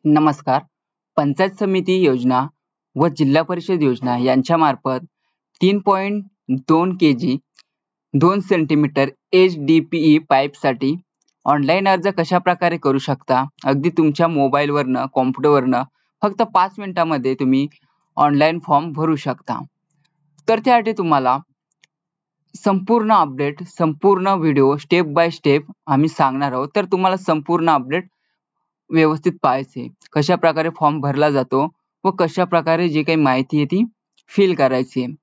नमस्कार. पंचायत समिती योजना व जिल्हा परिषद योजना यांच्यामार्फत 3.2 केजी 2 सेंटीमीटर HDPE पाईपसाठी ऑनलाईन अर्ज कशाप्रकारे करू शकता? अगदी तुमच्या मोबाईलवरनं, कॉम्प्युटरवरनं फक्त 5 मिनिटांमध्ये तुम्ही ऑनलाईन फॉर्म भरू शकता. तर त्यासाठी तुम्हाला संपूर्ण अपडेट, संपूर्ण व्हिडिओ स्टेप बाय स्टेप आम्ही सांगणार आहोत. तर तुम्हाला संपूर्ण अपडेट व्यवस्थित पाहायचे. कशा प्रकारे फॉर्म भरला जातो व कशा प्रकारे जी काही माहिती आहे ती फिल करायची आहे.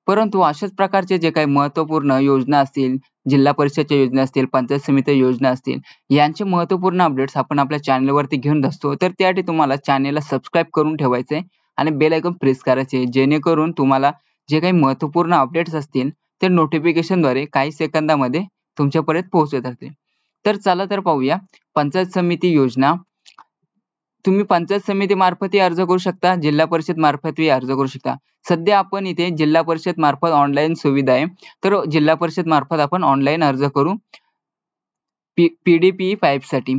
परंतु अशाच प्रकारचे जे काही महत्त्वपूर्ण योजना असतील, जिल्हा परिषदच्या योजना असतील, पंचायत समिती योजना असतील, यांचे महत्त्वपूर्ण अपडेट्स आपण आपल्या चॅनलवरती घेऊन असतो. तर त्यासाठी तुम्हाला चॅनलला सबस्क्राईब करून ठेवायचे आणि बेल आयकॉन प्रेस करायचे, जेणेकरून तुम्हाला जे काही महत्त्वपूर्ण अपडेट्स असतील ते नोटिफिकेशनद्वारे काही सेकंदामध्ये तुमच्यापर्यंत पोहोचत राहतील. तर चला तर पाहूया पंचायत समिती योजना. तुम्ही पंचायत समिती मार्फतही अर्ज करू शकता, जिल्हा परिषद मार्फतही अर्ज करू शकता. सध्या आपण इथे जिल्हा परिषद मार्फत ऑनलाईन सुविधा आहे, तर जिल्हा परिषद मार्फत आपण ऑनलाईन अर्ज करू PDPE पाईपसाठी.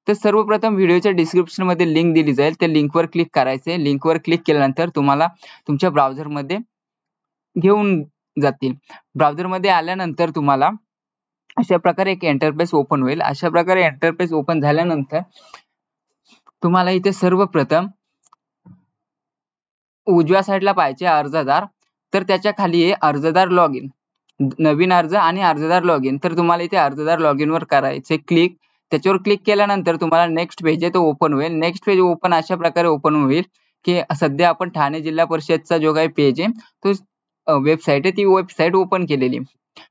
तर सर्वप्रथम व्हिडिओच्या डिस्क्रिप्शनमध्ये लिंक दिली जाईल, त्या लिंकवर क्लिक करायचे. लिंकवर क्लिक केल्यानंतर तुम्हाला तुमच्या ब्राउझरमध्ये घेऊन जातील. ब्राउझरमध्ये आल्यानंतर तुम्हाला अशा प्रकारे एक इंटरफेस ओपन होईल. अशा प्रकारे इंटरफेस ओपन झाल्यानंतर तुम्हाला इथे सर्वप्रथम उजव्या साईडला पाहायचे अर्जदार, तर त्याच्या खाली आहे अर्जदार लॉग इन, नवीन अर्ज आणि अर्जदार लॉग इन. तर तुम्हाला इथे अर्जदार लॉग इन वर करायचे क्लिक. त्याच्यावर क्लिक केल्यानंतर तुम्हाला नेक्स्ट पेज आहे तो ओपन होईल. नेक्स्ट पेज ओपन अशा प्रकारे ओपन होईल की सध्या आपण ठाणे जिल्हा परिषदचा जो काही पेज आहे तो वेबसाईट आहे ती वेबसाईट ओपन केलेली.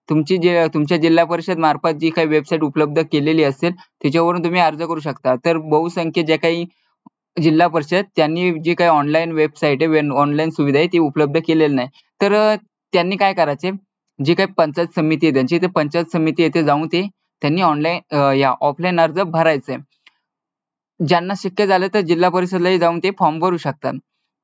तुमच्या जिल्हा परिषद मार्फत जी काही वेबसाईट उपलब्ध केलेली असेल त्याच्यावरून तुम्ही अर्ज करू शकता. तर बहुसंख्य जे काही जिल्हा परिषद त्यांनी जी काही ऑनलाईन वेबसाईट आहे, ऑनलाईन सुविधा आहे ती उपलब्ध केलेली नाही. तर त्यांनी काय करायचे, जी काही पंचायत समिती आहे त्यांची, ते पंचायत समिती येथे जाऊन त्यांनी ऑनलाईन ऑफलाईन अर्ज भरायचे. ज्यांना शक्य झालं तर जिल्हा परिषदलाही जाऊन ते फॉर्म भरू शकतात.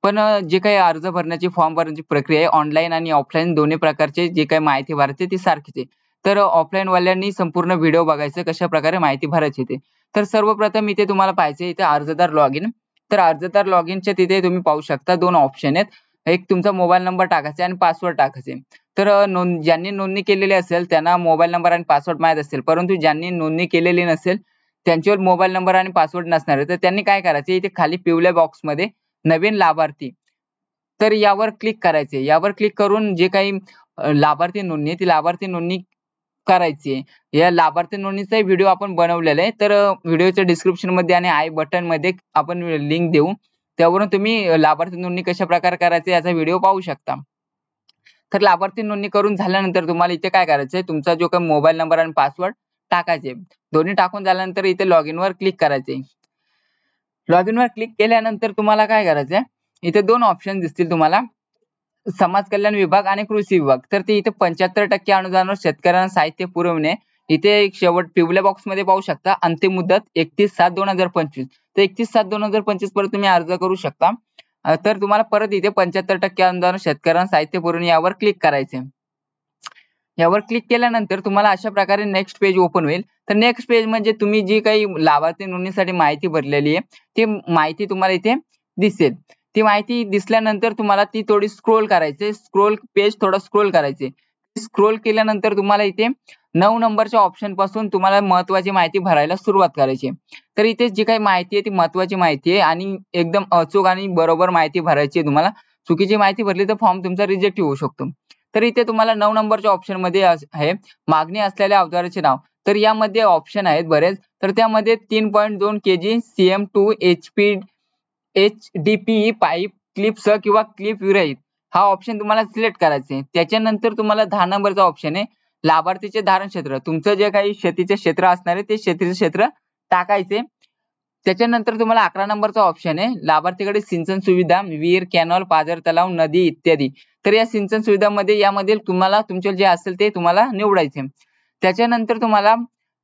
पण जे काही अर्ज भरण्याची, फॉर्म भरण्याची प्रक्रिया आहे ऑनलाईन आणि ऑफलाईन दोन्ही प्रकारचे जे काही माहिती भरायची ती सारखीच आहे. तर ऑफलाईन वाल्यांनी संपूर्ण व्हिडिओ बघायचं कशा प्रकारे माहिती भरायची ते. तर सर्वप्रथम इथे तुम्हाला पाहायचे इथे अर्जदार लॉग इन. तर अर्जदार लॉग इनच्या तिथे तुम्ही पाहू शकता 2 ऑप्शन आहेत. एक तुमचा मोबाईल नंबर टाकायचा आणि पासवर्ड टाकायचे. तर ज्यांनी नोंदणी केलेली असेल त्यांना मोबाईल नंबर आणि पासवर्ड माहित असेल, परंतु ज्यांनी नोंदणी केलेली नसेल त्यांच्यावर मोबाईल नंबर आणि पासवर्ड नसणार आहे. तर त्यांनी काय करायचे, इथे खाली पिवळ्या बॉक्समध्ये नवीन लाभार्थी, तर यावर क्लिक करायचे. यावर क्लिक करून जे काही लाभार्थी नोंदणी ती लाभार्थी नोंदणी करायची आहे. या लाभार्थी नोंदणीचा व्हिडिओ आपण बनवलेला आहे. तर व्हिडिओच्या डिस्क्रिप्शन मध्ये आणि आय बटन मध्ये आपण लिंक देऊ, त्यावरून तुम्ही लाभार्थी नोंदणी कशा प्रकारे करायची याचा व्हिडिओ पाहू शकता. तर लाभार्थी नोंदणी करून झाल्यानंतर तुम्हाला इथे काय करायचंय, तुमचा जो काही मोबाईल नंबर आणि पासवर्ड टाकायचे. दोन्ही टाकून झाल्यानंतर इथे लॉग इन वर क्लिक करायचे. लॉग इन वर क्लिक केल्यानंतर तुम्हाला काय करायचंय, इथे 2 ऑप्शन दिसतील तुम्हाला, समाज कल्याण विभाग आणि कृषी विभाग. तर ते इथे 75% अनुदानावर शेतकऱ्यांना साहित्य पुरवणे, इथे एक शेवट पिवळ्या बॉक्स मध्ये पाहू शकता अंतिम मुदत 31/7/2025. तर 31/7/2025 पर्यंत तुम्ही अर्ज करू शकता. तर तुम्हाला परत इथे 75% अनुदानावर शेतकऱ्यांना साहित्य पुरवणे यावर क्लिक करायचे. यावर क्लिक केल्यानंतर तुम्हाला अशा प्रकारे नेक्स्ट पेज ओपन होईल. तर नेक्स्ट पेज म्हणजे तुम्ही जी काही लाभार्थी नोंदणीसाठी माहिती भरलेली आहे ती माहिती तुम्हाला इथे दिसेल. ती माहिती दिसल्यानंतर तुम्हाला ती थोडी स्क्रोल करायची, पेज थोडं स्क्रोल करायचे. स्क्रोल केल्यानंतर तुम्हाला इथे 9 नंबरच्या ऑप्शन पासून तुम्हाला महत्त्वाची माहिती भरायला सुरुवात करायची. तर इथे जी काही माहिती आहे ती महत्त्वाची माहिती आहे आणि एकदम अचूक आणि बरोबर माहिती भरायची आहे तुम्हाला. चुकीची माहिती भरली तर फॉर्म तुमचा रिजेक्ट होऊ शकतो. तर इथे तुम्हाला 9 नंबरच्या ऑप्शन मध्ये आहे मागणी असलेल्या अवजाराचे नाव. तर यामध्ये ऑप्शन आहेत बरेच. तर त्यामध्ये 3.2 केजी CM2 HDPE पाईप क्लिपसह किंवा क्लिप विरहित हा ऑप्शन तुम्हाला सिलेक्ट करायचा आहे. त्याच्यानंतर तुम्हाला 10 नंबरचा ऑप्शन आहे लाभार्थीचे धारण क्षेत्र. तुमचं जे काही शेतीचे क्षेत्र असणार आहे ते शेतीचे क्षेत्र टाकायचे. त्याच्यानंतर तुम्हाला 11 नंबरचा ऑप्शन आहे लाभार्थीकडे सिंचन सुविधा, विहीर, कॅनॉल, पाझर तलाव, नदी इत्यादी. तर या सिंचन सुविधामध्ये यामध्ये तुम्हाला तुमचे जे असेल ते तुम्हाला निवडायचे. त्याच्यानंतर तुम्हाला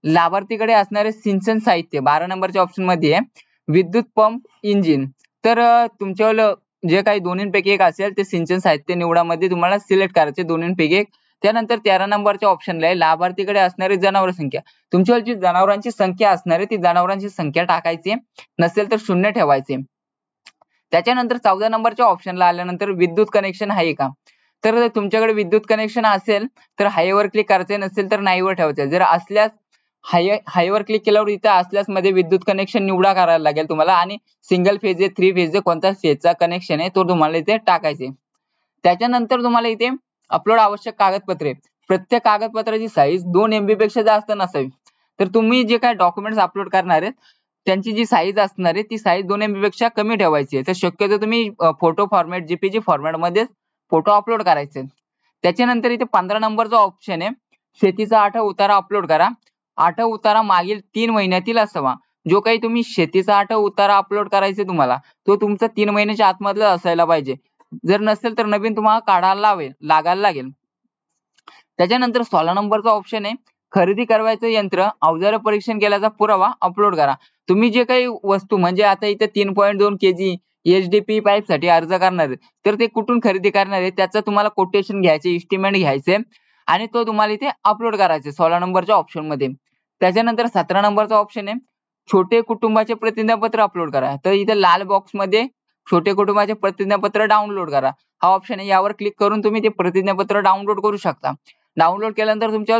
लाभार्थीकडे असणारे सिंचन साहित्य 12 नंबरच्या ऑप्शन मध्ये आहे विद्युत पंप, इंजिन. तर तुमच्यावर जे काही दोन्हीपैकी एक असेल ते सिंचन साहित्य निवडामध्ये तुम्हाला सिलेक्ट करायचे दोन्हीपैकी एक. त्यानंतर 13 नंबरच्या ऑप्शनला आहे लाभार्थीकडे असणारी जनावर संख्या. तुमच्यावर जी जनावरांची संख्या असणार आहे ती जनावरांची संख्या टाकायची, नसेल तर 0 ठेवायचे. त्याच्यानंतर 14 नंबरच्या ऑप्शनला आल्यानंतर विद्युत कनेक्शन आहे का, तर तुमच्याकडे विद्युत कनेक्शन असेल तर हायवर क्लिक करायचे, नसेल तर नाहीवर ठेवायचे. जर असल्यास हायवर क्लिक केल्यावर इथं असल्यास मध्ये विद्युत कनेक्शन निवडा करायला लागेल तुम्हाला आणि सिंगल फेज आहे, 3 फेज आहे, कोणता फेजचा कनेक्शन आहे तो तुम्हाला इथे टाकायचे. त्याच्यानंतर तुम्हाला इथे अपलोड आवश्यक कागदपत्रे, प्रत्येक कागदपत्राची साईज 2 MB पेक्षा जास्त नसावी. तर तुम्ही जे काही डॉक्युमेंट्स अपलोड करणार आहेत त्यांची जी साईज असणार आहे ती साईज 2 MB पेक्षा कमी ठेवायची आहे. तर शक्यतो तुम्ही फोटो फॉर्मॅट JPG फॉर्मॅट मध्ये फोटो अपलोड करायचे. त्याच्यानंतर इथे 15 नंबरचा ऑप्शन आहे शेतीचा आठव उतारा अपलोड करा. आठव उतारा मागील 3 महिन्यातील असावा. जो काही तुम्ही शेतीचा आठव उतारा अपलोड करायचे तुम्हाला तो तुमचा 3 महिन्याच्या आतमधला असायला पाहिजे. जर नसेल तर नवीन तुम्हाला काढायला लागायला लागेल. त्याच्यानंतर 16 नंबरचा ऑप्शन आहे खरेदी करायचं यंत्र अवजार परीक्षण केल्याचा पुरावा अपलोड करा. तुम्ही जे काही वस्तू म्हणजे आता इथे 3.2 kg HDPE पाईप साठी अर्ज करणार आहे तर ते कुठून खरेदी करणार आहे त्याचं तुम्हाला कोटेशन घ्यायचे, एस्टिमेट घ्यायचे आणि तो तुम्हाला इथे अपलोड करायचे 16 नंबरच्या ऑप्शन मध्ये. त्याच्यानंतर 17 नंबरचा ऑप्शन आहे छोटे कुटुंबाचे प्रतिज्ञापत्र अपलोड करा. तर इथे लाल बॉक्स मध्ये छोटे कुटुंबाचे प्रतिज्ञापत्र डाउनलोड करा हा ऑप्शन आहे. यावर क्लिक करून तुम्ही ते प्रतिज्ञापत्र डाउनलोड करू शकता. डाउनलोड केल्यानंतर तुमच्या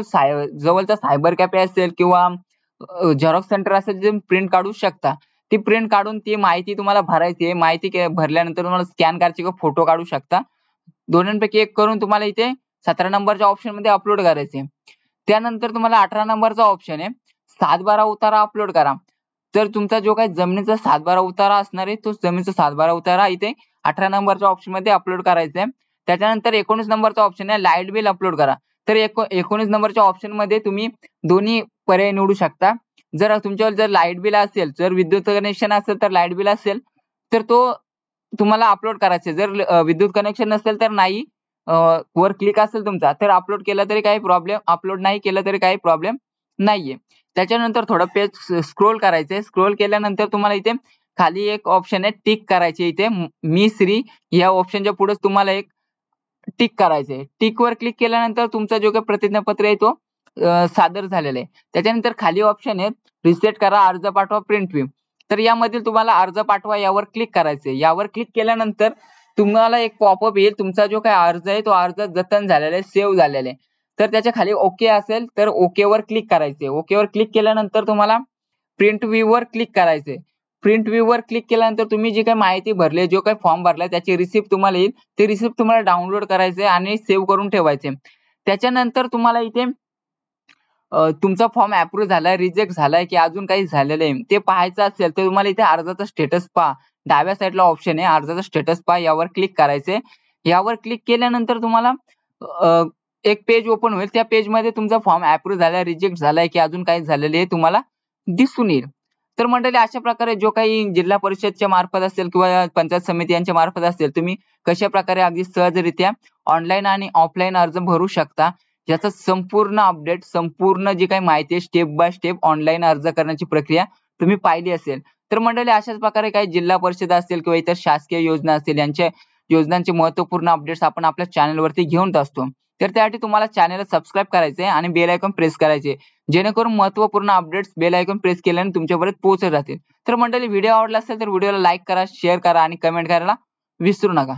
जवळचा सायबर कॅफे असेल किंवा झेरॉक्स सेंटर असेल जे प्रिंट काढू शकता. ती प्रिंट काढून ती माहिती तुम्हाला भरायची आहे. माहिती भरल्यानंतर तुम्हाला स्कॅन करायची किंवा फोटो काढू शकता. दोन्हीपैकी एक करून तुम्हाला इथे 17 नंबरच्या ऑप्शन मध्ये अपलोड करायचे. त्यानंतर तुम्हाला 18 नंबरचा ऑप्शन आहे 7/12 उतारा अपलोड करा. तर तुमचा जो काही जमिनीचा 7/12 उतारा असणार आहे तो जमिनीचा 7/12 उतारा इथे 18 नंबरच्या ऑप्शन मध्ये अपलोड करायचा आहे. त्याच्यानंतर 19 नंबरचा ऑप्शन आहे लाईट बिल अपलोड करा. तर 19 नंबरच्या ऑप्शन मध्ये तुम्ही दोन्ही पर्याय निवडू शकता. जर तुमच्यावर जर लाईट बिल असेल, जर विद्युत कनेक्शन असेल तर लाईट बिल असेल तर तो तुम्हाला अपलोड करायचे. जर विद्युत कनेक्शन नसेल तर नाही, वर क्लिक असेल तुमचा तर अपलोड केला तरी काही प्रॉब्लेम, अपलोड नाही केलं तरी काही प्रॉब्लेम नाहीये. त्याच्यानंतर थोडं पेज स्क्रोल करायचंय. स्क्रोल केल्यानंतर तुम्हाला इथे खाली एक ऑप्शन आहे टिक करायचे. इथे मी श्री या ऑप्शनच्या पुढे तुम्हाला एक टिक करायचंय. टिक वर क्लिक केल्यानंतर तुमचा जो काही प्रतिज्ञापत्र आहे तो सादर झालेला आहे. त्याच्यानंतर खाली ऑप्शन आहे रिसेट करा अर्ज पाठवा प्रिंट व्ह्यू. तर यामधील तुम्हाला अर्ज पाठवा यावर क्लिक करायचंय. यावर क्लिक केल्यानंतर तुम्हाला एक पॉपअप येईल तुमचा जो काही अर्ज आहे तो अर्ज जतन झालेला आहे, सेव्ह झालेला आहे. तर त्याच्या खाली ओके असेल तर ओके वर क्लिक करायचे. ओके वर क्लिक केल्यानंतर तुम्हाला प्रिंट व्ह्यू वर क्लिक करायचे. प्रिंट व्ह्यू वर क्लिक केल्यानंतर तुम्ही जी काही माहिती भरली, जो काही फॉर्म भरलाय त्याची रिसिप्ट तुम्हाला येईल. ते रिसिप्ट तुम्हाला डाउनलोड करायचे आणि सेव्ह करून ठेवायचे. त्याच्यानंतर तुम्हाला इथे तुमचा फॉर्म अप्रूव्ह झालाय, रिजेक्ट झालाय की अजून काही झालेलं आहे ते पाहायचं असेल तर तुम्हाला इथे अर्जाचा स्टेटस पहा. डाव्या साईडला ऑप्शन आहे अर्जाचा स्टेटस पहा यावर क्लिक करायचे. यावर क्लिक केल्यानंतर तुम्हाला एक पेज ओपन होईल. त्या पेज मध्ये तुमचा फॉर्म अप्रूव्ह झालाय, रिजेक्ट झालाय की अजून काही झालेले आहे तुम्हाला दिसून येईल. तर मंडळी अशा प्रकारे जो काही जिल्हा परिषदच्या मार्फत असेल किंवा पंचायत समिती यांच्या मार्फत असेल तुम्ही कशा प्रकारे अगदी सहजरित्या ऑनलाईन आणि ऑफलाईन अर्ज भरू शकता याचा संपूर्ण अपडेट, संपूर्ण जी काही माहिती आहे स्टेप बाय स्टेप ऑनलाईन अर्ज करण्याची प्रक्रिया तुम्ही पाहिली असेल. तर मंडळी अशाच प्रकारे काही जिल्हा परिषद असेल किंवा इतर शासकीय योजना असतील यांच्या योजनांचे महत्त्वपूर्ण अपडेट्स आपण आपल्या चॅनलवरती घेऊन असतो. तर त्यासाठी तुम्हाला चॅनलला सबस्क्राईब करायचे आणि बेल आयकॉन प्रेस करायचे जेणेकरून महत्त्वपूर्ण अपडेट्स बेल आयकॉन प्रेस केल्याने तुमच्यापर्यंत पोहोचत राहतील. तर मंडळी व्हिडिओ आवडला असेल तर व्हिडिओला लाईक करा, शेअर करा आणि कमेंट करायला विसरू नका.